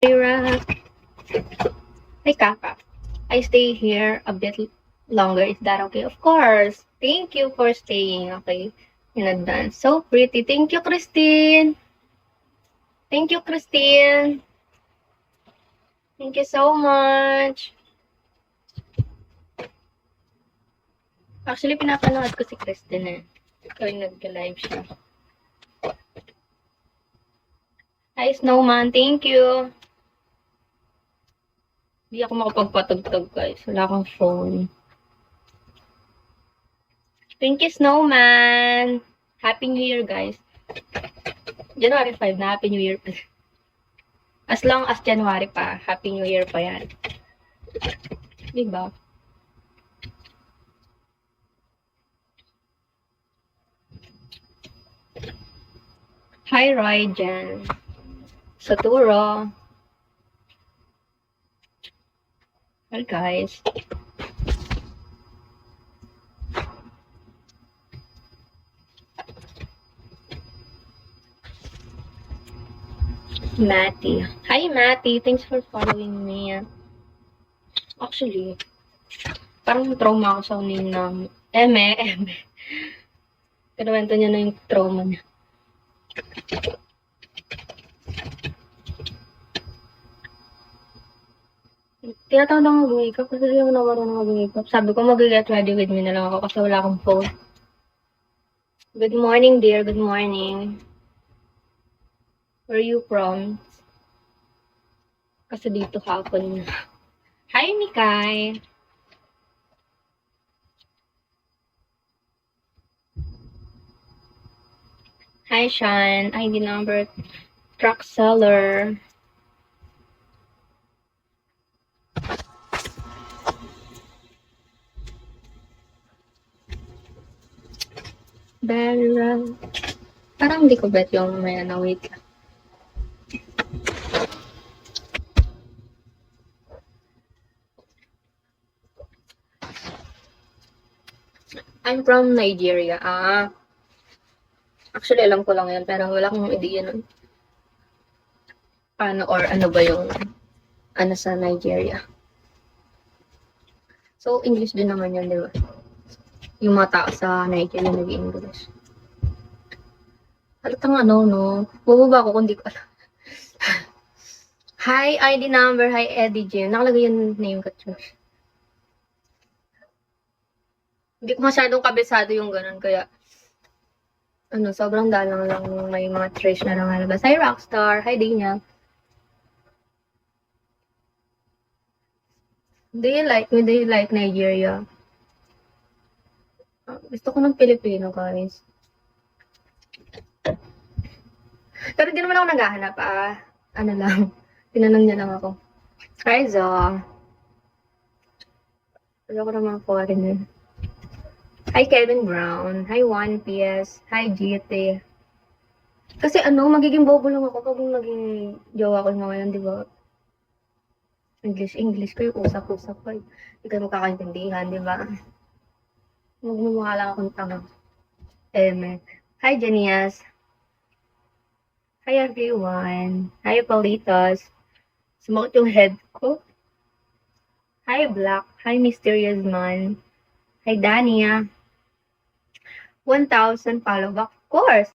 Ira. Hi, Kaka. I stay here a bit longer. Is that okay? Of course. Thank you for staying, okay? In advance. So pretty. Thank you, Christine. Thank you, Christine. Thank you so much. Actually, pinapanood ko si Christine eh. Kaya nag-live siya. Hi, Snowman. Thank you. Hindi ako makapagpatugtog, guys. Wala akong phone. Thank you, Snowman. Happy New Year, guys. January 5 na. Happy New Year. As long as January pa, Happy New Year pa yan. Diba? Hi, Roy, Jen. Saturo. Hi, guys. Matty. Hi, Matty. Thanks for following me. Actually, parang trauma ako sa name ng Eme. Kinuwento niya na yung trauma niya. Tinatawag na mag-makeup kasi hindi ako na marunong mag-makeup. Sabi ko mag-get ready with me na lang ako kasi wala akong phone. Good morning, dear. Good morning. Where are you from? Kasi dito hapon na. Hi, Mikay. Hi, Sean. ID number. Truck seller. Barrel. Parang hindi ko bet yung may ano, wait lang. I'm from Nigeria. Actually, alam ko lang yan, pero wala akong idea nun. Paano or ano ba yung ano sa Nigeria. So, English din naman yun, di ba? Yung mga tao sa Nigeria nag-English. Halatang ano, no? Bubaba ako kung di ko alam. Hi, ID number. Hi, Eddie Jim. Nakalagay yung name ko, Josh. Hindi ko masyadong kabisado yung ganun, kaya ano, sobrang dalang lang may mga trash na lang nalabas. Hi, Rockstar. Hi, Dina. Do you like me? Do you like Nigeria? Gusto ko ng Pilipino, guys. Pero di naman ako naghahanap, ano lang. Tinanong niya lang ako. Hi, Zo. Pero ako naman foreigner. Hi, Kevin Brown. Hi, One PS. Hi, GT. Kasi ano, magiging bobo lang ako pag naging jowa ko ngayon, di ba? English ko yung usap-usap ko. Hindi kayo magkakaintindihan, di ba? Magmumukha lang akong tanga. Eme. Hi, Janias. Hi, everyone. Hi, Palitos. Sumakit yung head ko. Hi, Black. Hi, Mysterious Man. Hi, Dania. 1,000 follow back. Of course.